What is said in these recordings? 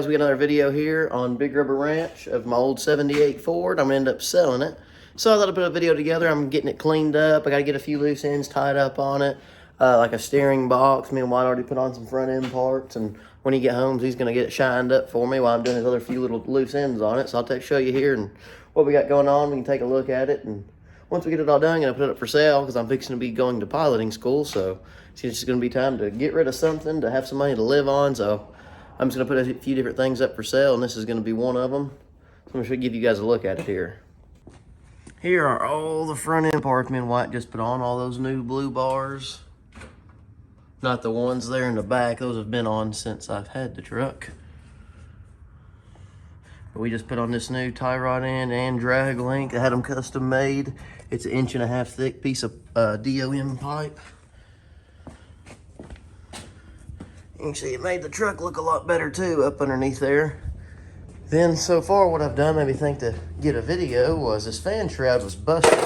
guys, we got another video here on Big Rubber Ranch of my old 78 Ford. I'm gonna end up selling it. So I thought I'd put a video together. I'm getting it cleaned up. I gotta get a few loose ends tied up on it. Like a steering box. Me and White already put on some front end parts, and when he get home, he's gonna get it shined up for me while I'm doing his other few little loose ends on it. So I'll show you here and what we got going on. We can take a look at it, and once we get it all done, I'm gonna put it up for sale because I'm fixing to be going to piloting school. So it's just gonna be time to get rid of something to have some money to live on. So I'm just gonna put a few different things up for sale, and this is gonna be one of them. So I'm gonna give you guys a look at it here. Here are all the front end parts me and White just put on, all those new blue bars. Not the ones there in the back, those have been on since I've had the truck. But we just put on this new tie rod end and drag link. I had them custom made. It's an 1.5 inch thick piece of DOM pipe. You can see it made the truck look a lot better too up underneath there. Then so far what I've done made me think to get a video was this fan shroud was busted.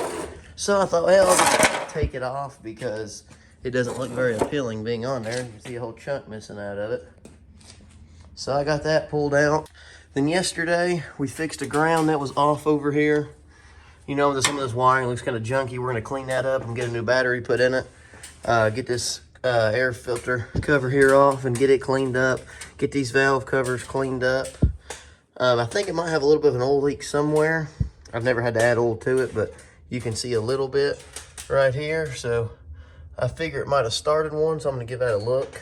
So I thought, well, I'll just take it off because it doesn't look very appealing being on there. You can see a whole chunk missing out of it. So I got that pulled out. Then yesterday we fixed a ground that was off over here. You know, some of this wiring looks kind of junky. We're gonna clean that up and get a new battery put in it. Get this air filter cover here off and get it cleaned up. Get these valve covers cleaned up. I think it might have a little bit of an oil leak somewhere. I've never had to add oil to it, but you can see a little bit right here. So I figure it might have started one, so I'm gonna give that a look.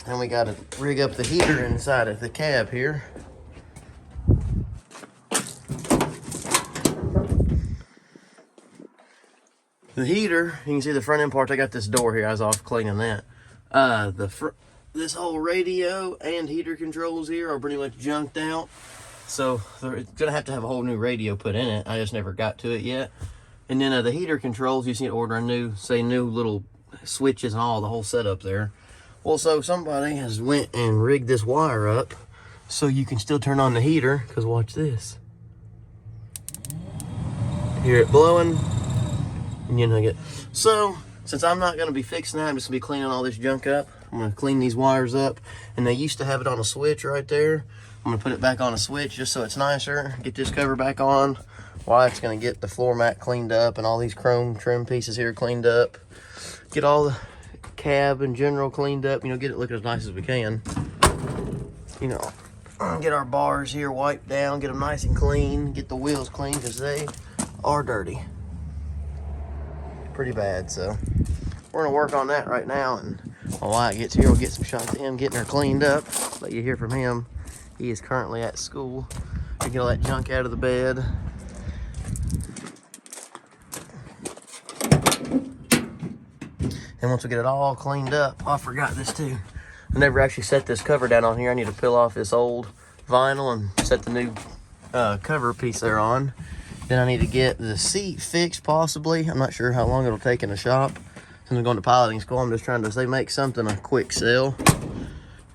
And we gotta rig up the heater inside of the cab here. The heater, you can see the front end parts. I got this door here. I was off cleaning that. This whole radio and heater controls here are pretty much junked out. So it's gonna have to have a whole new radio put in it. I just never got to it yet. And then the heater controls, you see it ordering new little switches and all, the whole setup there. Well, so somebody has went and rigged this wire up so you can still turn on the heater, because watch this. Hear it blowing. And you know, so since I'm not going to be fixing that, I'm just going to be cleaning all this junk up. I'm going to clean these wires up, and they used to have it on a switch right there. I'm going to put it back on a switch just so it's nicer. Get this cover back on. Wyatt's going to get the floor mat cleaned up and all these chrome trim pieces here cleaned up. Get all the cab in general cleaned up, you know, get it looking as nice as we can. You know, get our bars here wiped down, get them nice and clean, get the wheels clean because they are dirty. Pretty bad, so we're gonna work on that right now, and while Wyatt gets here, we'll get some shots of him getting her cleaned up. Let you hear from him. He is currently at school. We get all that junk out of the bed. And once we get it all cleaned up, oh, I forgot this too. I never actually set this cover down on here. I need to peel off this old vinyl and set the new cover piece there on. Then I need to get the seat fixed possibly. I'm not sure how long it'll take in the shop. Since I'm going to piloting school, I'm just trying to say make something a quick sale.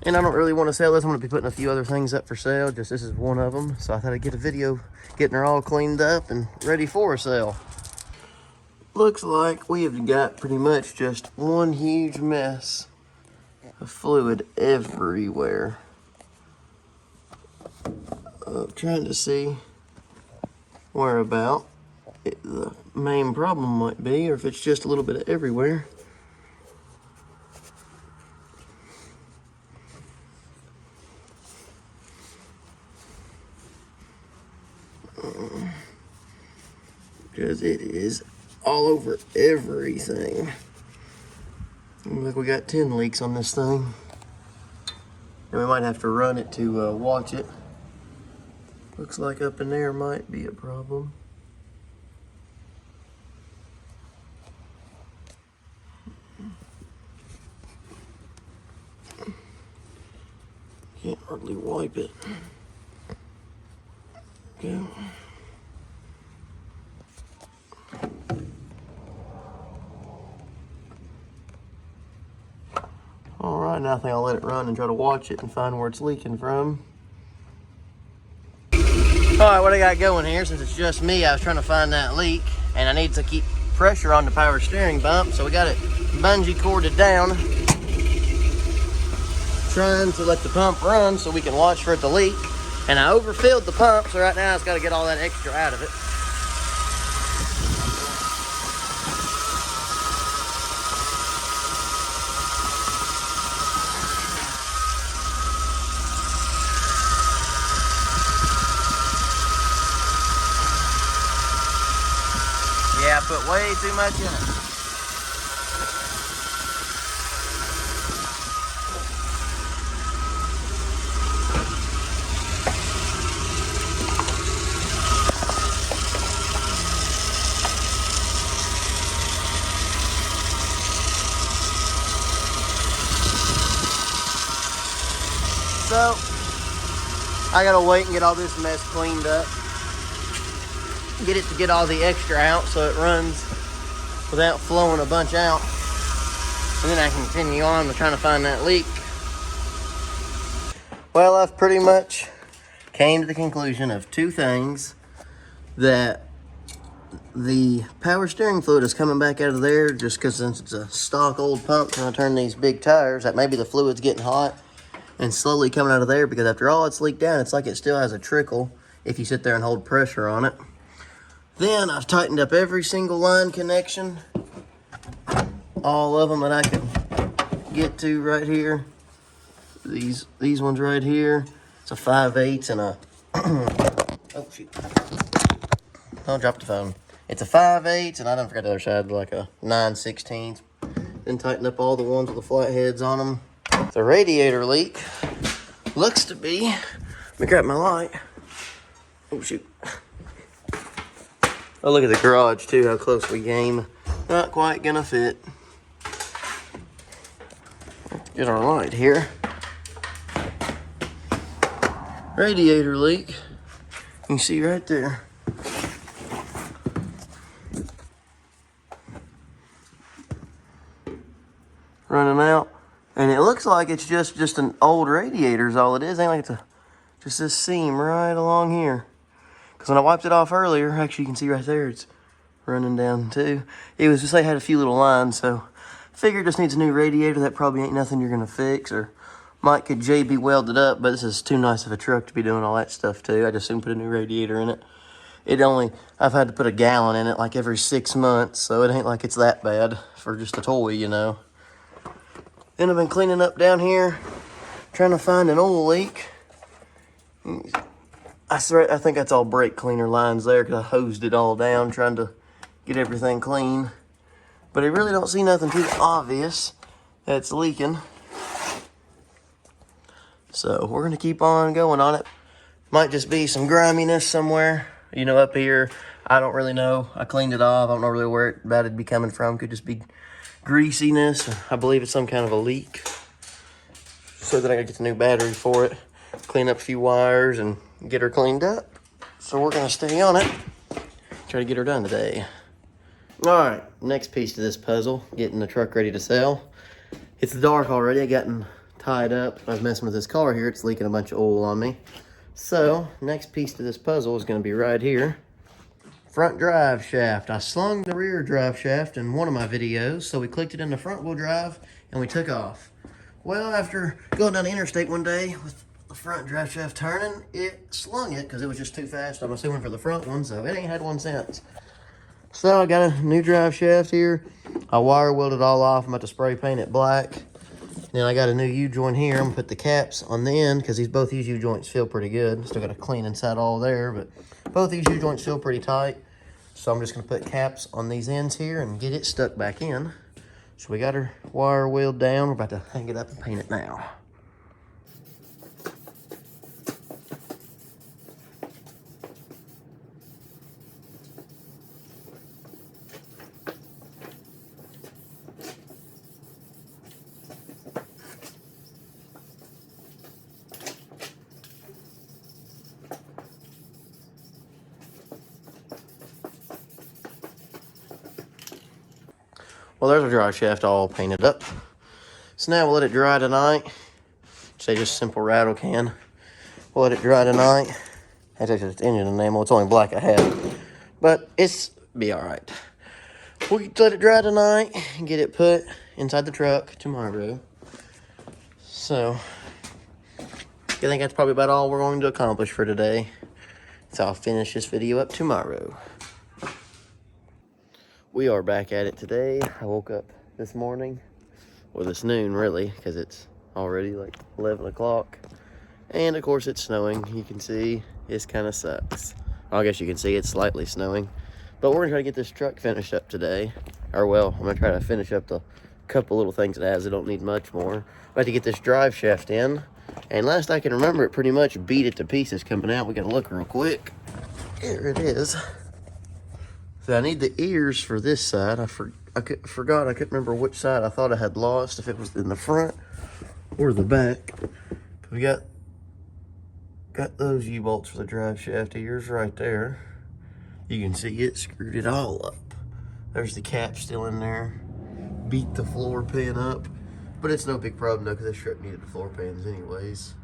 And I don't really want to sell this. I'm going to be putting a few other things up for sale. Just this is one of them. So I thought I'd get a video getting her all cleaned up and ready for a sale. Looks like we have got pretty much just one huge mess of fluid everywhere. I'm trying to see where about the main problem might be, or if it's just a little bit of everywhere. Because it is all over everything. Looks like we got 10 leaks on this thing. And we might have to run it to watch it. Looks like up in there might be a problem. Can't hardly wipe it. Okay. Alright, now I think I'll let it run and try to watch it and find where it's leaking from. Alright, what I got going here, since it's just me, I was trying to find that leak, and I need to keep pressure on the power steering bump, so we got it bungee corded down trying to let the pump run so we can watch for it to leak. And I overfilled the pump, so right now it's got to get all that extra out of it. Yeah, I put way too much in it. So, I gotta wait and get all this mess cleaned up. Get it to get all the extra out so it runs without flowing a bunch out. And then I can continue on to trying to find that leak. Well, I've pretty much came to the conclusion of two things. That the power steering fluid is coming back out of there just because since it's a stock old pump trying to turn these big tires, that maybe the fluid's getting hot and slowly coming out of there, because after all it's leaked down, it's like it still has a trickle if you sit there and hold pressure on it. Then I've tightened up every single line connection, all of them that I can get to right here. These ones right here. It's a 5/8 and a oh shoot! Don't drop the phone. It's a 5/8 and I don't forget the other side, like a 9/16. Then tighten up all the ones with the flat heads on them. The radiator leak looks to be. Let me grab my light. Oh shoot! Oh, look at the garage too, how close we came. Not quite gonna fit. Let's get our light here. Radiator leak. You can see right there. Running out. And it looks like it's just an old radiator is all it is. Ain't like it's just this seam right along here. Because when I wiped it off earlier, actually you can see right there, it's running down too. It was just, they had a few little lines, so figured just needs a new radiator. That probably ain't nothing you're gonna fix, or might could JB weld it up, but this is too nice of a truck to be doing all that stuff too. I just soon put a new radiator in it. I've had to put a gallon in it like every 6 months, so it ain't like it's that bad for just a toy, you know. Then I've been cleaning up down here, trying to find an oil leak. I think that's all brake cleaner lines there, because I hosed it all down trying to get everything clean. But I really don't see nothing too obvious that's leaking. So we're going to keep on going on it. Might just be some griminess somewhere. You know, up here, I don't really know. I cleaned it off. I don't know really where it'd be coming from. Could just be greasiness. I believe it's some kind of a leak. So that I gotta get the new battery for it. Clean up a few wires and get her cleaned up. So we're gonna stay on it. Try to get her done today. Alright, next piece to this puzzle. Getting the truck ready to sell. It's dark already. I gotten tied up. I was messing with this car here. It's leaking a bunch of oil on me. So, next piece to this puzzle is gonna be right here. Front drive shaft. I slung the rear drive shaft in one of my videos, so we clicked it in the front wheel drive and we took off. Well, after going down the interstate one day with the front drive shaft turning, it slung it because it was just too fast, I'm assuming, for the front one, so it ain't had one since. So I got a new drive shaft here. I wire welded it all off. I'm about to spray paint it black. Then I got a new U-joint here. I'm gonna put the caps on the end because both these U-joints feel pretty good. Still got to clean inside all there, but both these U-joints feel pretty tight. So I'm just gonna put caps on these ends here and get it stuck back in. So we got her wire wheeled down. We're about to hang it up and paint it now. Well, there's our drive shaft all painted up. So now we'll let it dry tonight. Say just simple rattle can. We'll let it dry tonight. That's actually the engine enamel. It's only black I have, but it's be all right. We'll let it dry tonight and get it put inside the truck tomorrow. So I think that's probably about all we're going to accomplish for today. So I'll finish this video up tomorrow. We are back at it today. I woke up this morning, or this noon really, because it's already like 11 o'clock. And of course it's snowing. You can see this kind of sucks. I guess you can see it's slightly snowing. But we're gonna try to get this truck finished up today. Or well, I'm gonna try to finish up the couple little things it has. I don't need much more. I'm about to get this drive shaft in. And last I can remember, it pretty much beat it to pieces coming out. We gotta look real quick. Here it is. So I need the ears for this side. I forgot, I couldn't remember which side I thought I had lost, if it was in the front or the back. We got those U-bolts for the drive shaft ears right there. You can see it screwed it all up. There's the cap still in there. Beat the floor pan up. But it's no big problem though, because this truck needed the floor pans anyways.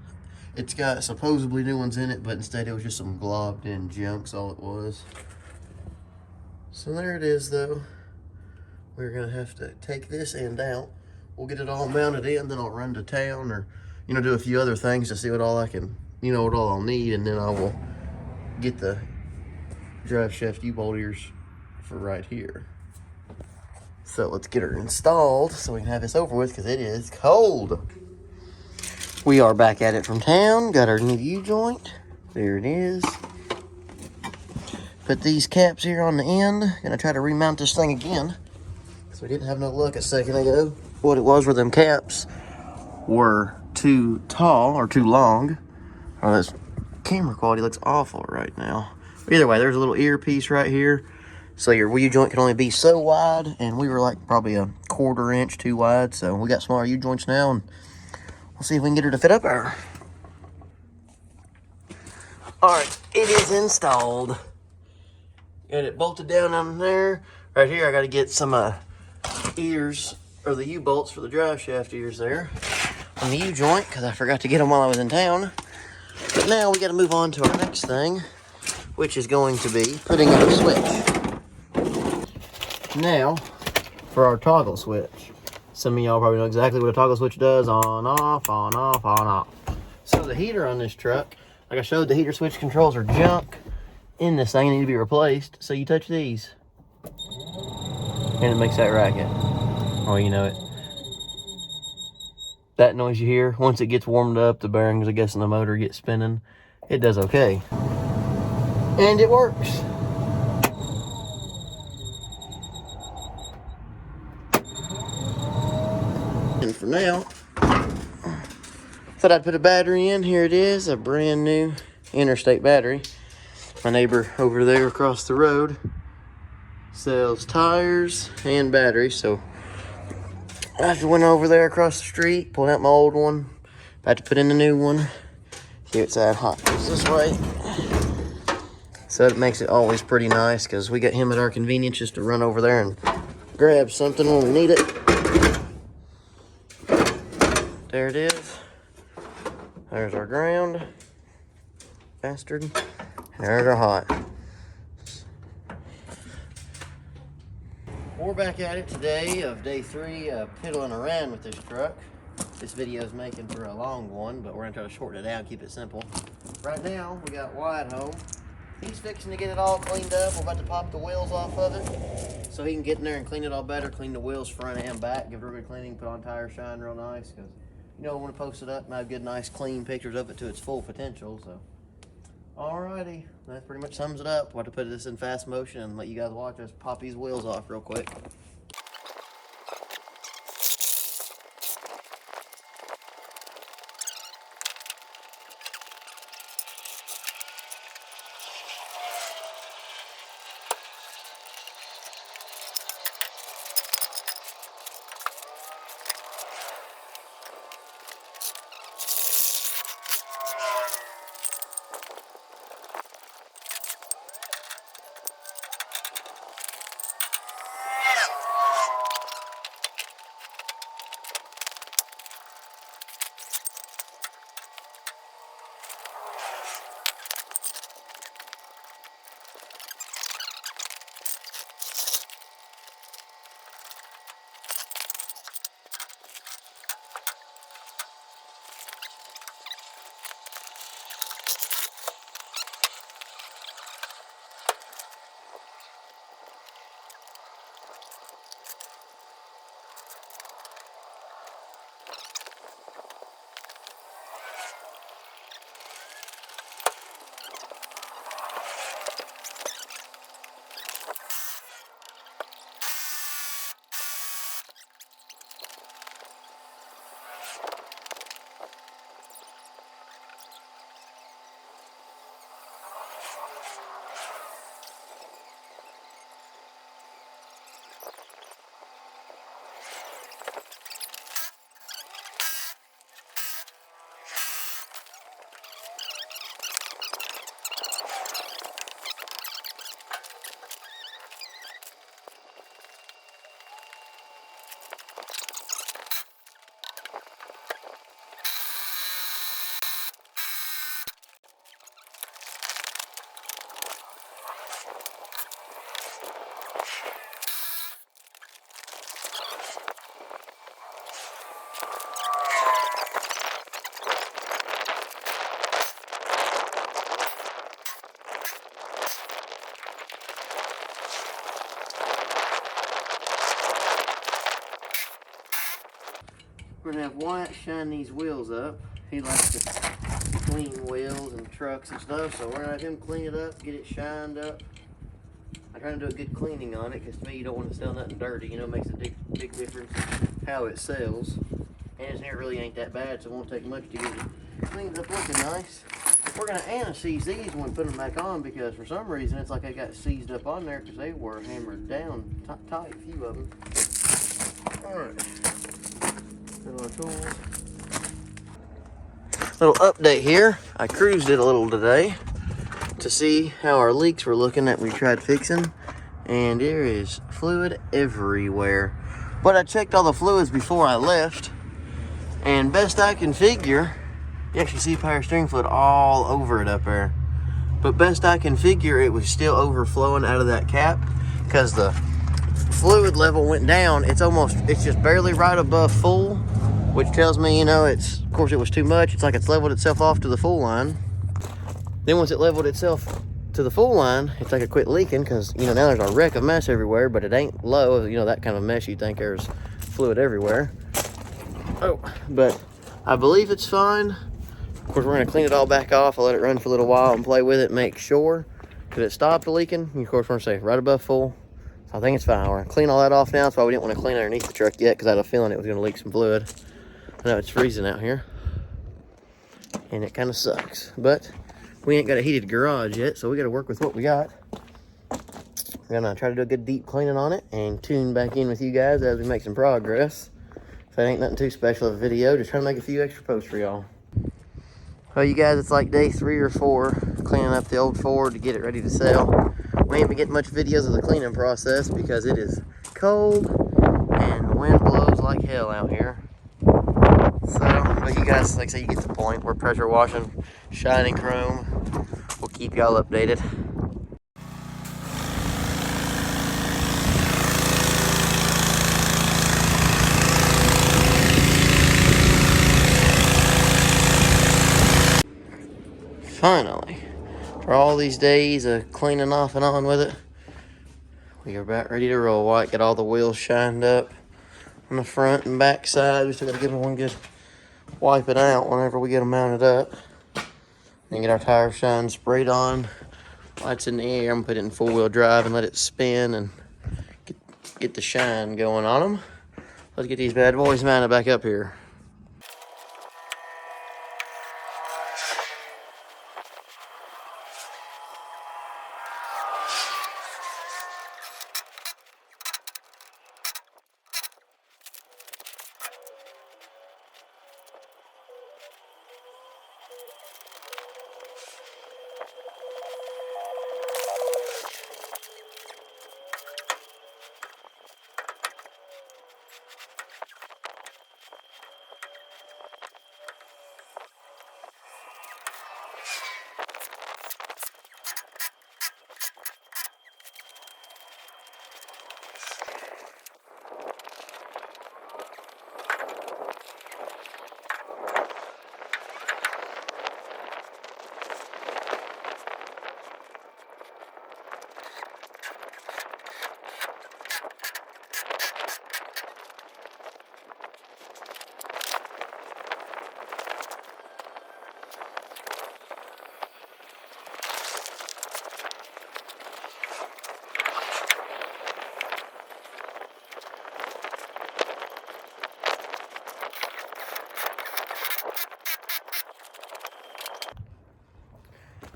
It's got supposedly new ones in it, but instead it was just some globbed in junks, all it was. So there it is though. We're gonna have to take this end out. We'll get it all mounted in, then I'll run to town or, do a few other things to see what all I can, what all I'll need, and then I will get the drive shaft U-bolt ears for right here. So let's get her installed so we can have this over with, because it is cold. We are back at it from town. Got our new U-joint. There it is. Put these caps here on the end. Gonna try to remount this thing again, because we didn't have no luck a second ago. What it was were them caps were too tall or too long. Oh, this camera quality looks awful right now. Either way, there's a little earpiece right here. So your U-joint can only be so wide, and we were like probably a 1/4 inch too wide. So we got smaller U-joints now, and we'll see if we can get her to fit up there. All right, it is installed. Got it bolted down on there. Right here, I got to get some ears, or the U-bolts for the drive shaft ears there on the U-joint, because I forgot to get them while I was in town. But now we got to move on to our next thing, which is going to be putting in a switch. Now, for our toggle switch. Some of y'all probably know exactly what a toggle switch does. On, off, on, off, on, off. So the heater on this truck, like I showed, the heater switch controls are junk in this thing and need to be replaced. So you touch these, and it makes that racket. Oh, you know it. That noise you hear, once it gets warmed up, the bearings, I guess, in the motor get spinning. It does okay. And it works. And for now, thought I'd put a battery in. Here it is, a brand new Interstate battery. My neighbor over there across the road sells tires and batteries, so I just went over there across the street, pulled out my old one, about to put in the new one. See, it's that hot this way. So it makes it always pretty nice, because we got him at our convenience just to run over there and grab something when we need it. There it is. There's our ground. Bastard. And there's our hot. We're back at it today of day 3 of piddling around with this truck. This video is making for a long one, but we're gonna try to shorten it down, keep it simple. Right now, we got Wyatt home. He's fixing to get it all cleaned up. We're about to pop the wheels off of it, so he can get in there and clean it all better, clean the wheels front and back, give it a good cleaning, put on tire shine real nice, because I want to post it up and have good, nice, clean pictures of it to its full potential. So, alrighty, that pretty much sums it up. We'll have to put this in fast motion and let you guys watch us pop these wheels off real quick. We're gonna have Wyatt shine these wheels up. He likes to clean wheels and trucks and stuff, so we're gonna have him clean it up, get it shined up. I try to do a good cleaning on it, because to me, you don't want to sell nothing dirty. You know, it makes a big difference how it sells. And his hair really ain't that bad, so it won't take much to get it cleaned up looking nice. We're gonna anesthese these when we put them back on, because for some reason it's like they got seized up on there because they were hammered down tight, a few of them. All right, our tools. Little update here. I cruised it a little today to see how our leaks were looking that we tried fixing, and there is fluid everywhere. But I checked all the fluids before I left, and best I can figure, you actually see power steering fluid all over it up there. But best I can figure, it was still overflowing out of that cap, because the fluid level went down. It's just barely right above full, which tells me, you know, of course it was too much. It's like it's leveled itself off to the full line. Then once it leveled itself to the full line, it's like it quit leaking, because, you know, now there's a wreck of mess everywhere, but it ain't low. You know, that kind of mess, you think there's fluid everywhere. Oh, but I believe it's fine. Of course, we're gonna clean it all back off. I'll let it run for a little while and play with it, make sure that it stopped leaking. And of course, we're gonna say right above full. So I think it's fine. We're gonna clean all that off now. That's why we didn't want to clean underneath the truck yet, because I had a feeling it was gonna leak some fluid. I know it's freezing out here, and it kind of sucks, but we ain't got a heated garage yet, so we got to work with what we got. We're gonna try to do a good deep cleaning on it and tune back in with you guys as we make some progress. So it ain't nothing too special of a video, just trying to make a few extra posts for y'all. Well, you guys, it's like day 3 or 4 cleaning up the old Ford to get it ready to sell. We ain't been getting much videos of the cleaning process because it is cold and the wind blows like hell out here. So, but you guys, like I say, you get the point. We're pressure washing, shining chrome. We'll keep y'all updated. Finally, for all these days of cleaning off and on with it, we are about ready to roll. White, get all the wheels shined up on the front and back side. We still got to give them one good wipe it out whenever we get them mounted up. And get our tire shine sprayed on. Lights in the air. I'm gonna put it in 4-wheel drive and let it spin and get the shine going on them. Let's get these bad boys mounted back up here.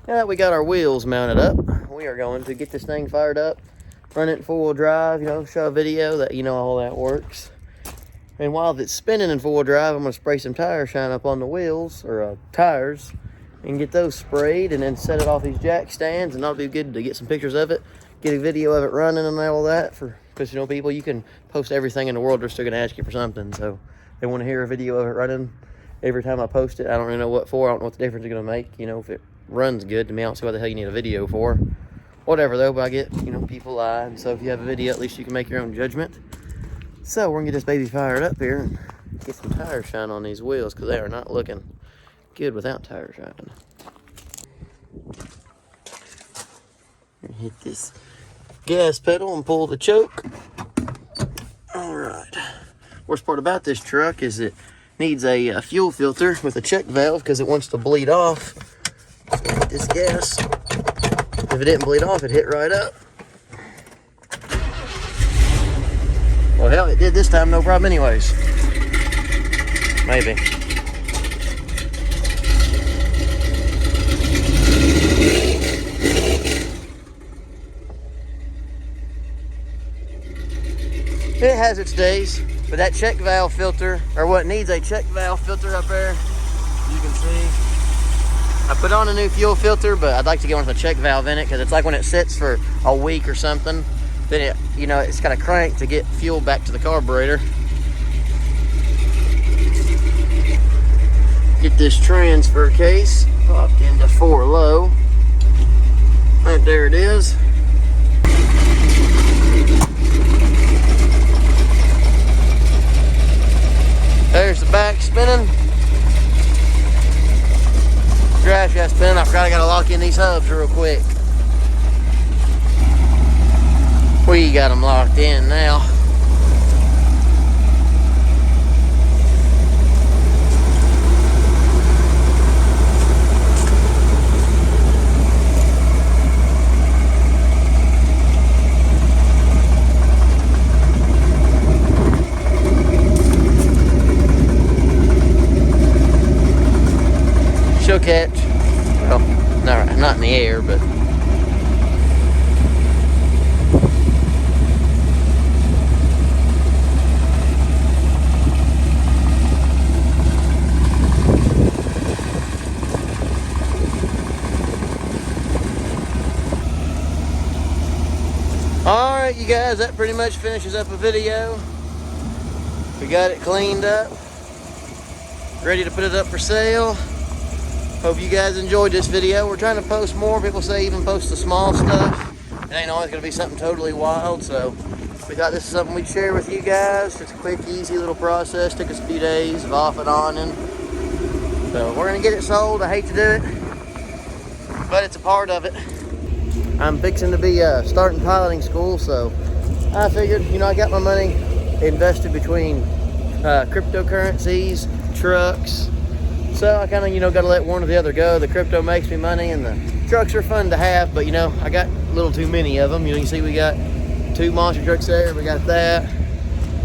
Now that we got our wheels mounted up, we are going to get this thing fired up, run it in 4-wheel drive, you know, show a video that you know all that works. And while it's spinning in 4-wheel drive, I'm going to spray some tire shine up on the wheels, or tires, and get those sprayed, and then set it off these jack stands, and that'll be good to get some pictures of it, get a video of it running and all that, because, you know, people, you can post everything in the world, they're still going to ask you for something, so they want to hear a video of it running every time I post it. I don't really know what for, I don't know what the difference it's going to make, you know, if it runs good to me. I don't see what the hell you need a video for. Whatever though, but I get, you know, people lie, and so if you have a video, at least you can make your own judgment. So we're gonna get this baby fired up here and get some tire shine on these wheels, because they are not looking good without tire shine. Hit this gas pedal and pull the choke. All right. Worst part about this truck is that needs a fuel filter with a check valve because it wants to bleed off. Get this gas. If it didn't bleed off, it'd hit right up. Well, hell, it did this time, no problem anyways. Maybe. It has its days, but that check valve filter, or what needs a check valve filter up there, you can see. I put on a new fuel filter, but I'd like to get one with a check valve in it because it's like when it sits for a week or something, then it, you know, it's got to crank to get fuel back to the carburetor. Get this transfer case popped into 4 low. Right there it is. There's the back spinning. Driveshaft spinning. I forgot I gotta lock in these hubs real quick. We got them locked in now. She'll catch. Well, not in the air, but alright, you guys, that pretty much finishes up a video. We got it cleaned up, ready to put it up for sale. Hope you guys enjoyed this video. We're trying to post more. People say even post the small stuff. It ain't always going to be something totally wild, so we thought this is something we'd share with you guys. It's a quick, easy little process. Took us a few days of off and on, and so we're going to get it sold. I hate to do it, but it's a part of it. I'm fixing to be starting piloting school, so I figured, you know, I got my money invested between cryptocurrencies, trucks. So I kind of, you know, got to let one or the other go. The crypto makes me money, and the trucks are fun to have, but, you know, I got a little too many of them. You know, you see we got 2 monster trucks there. We got that,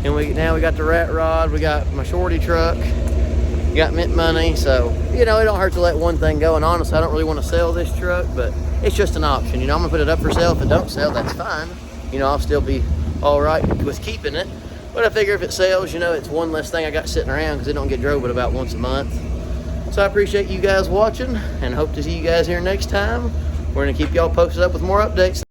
and now we got the rat rod. We got my shorty truck. We got mint money. So, you know, it don't hurt to let one thing go. And honestly, I don't really want to sell this truck, but it's just an option. You know, I'm gonna put it up for sale. If it don't sell, that's fine. You know, I'll still be all right with keeping it. But I figure if it sells, you know, it's one less thing I got sitting around because it don't get drove but about once a month. So I appreciate you guys watching and hope to see you guys here next time. We're going to keep y'all posted up with more updates.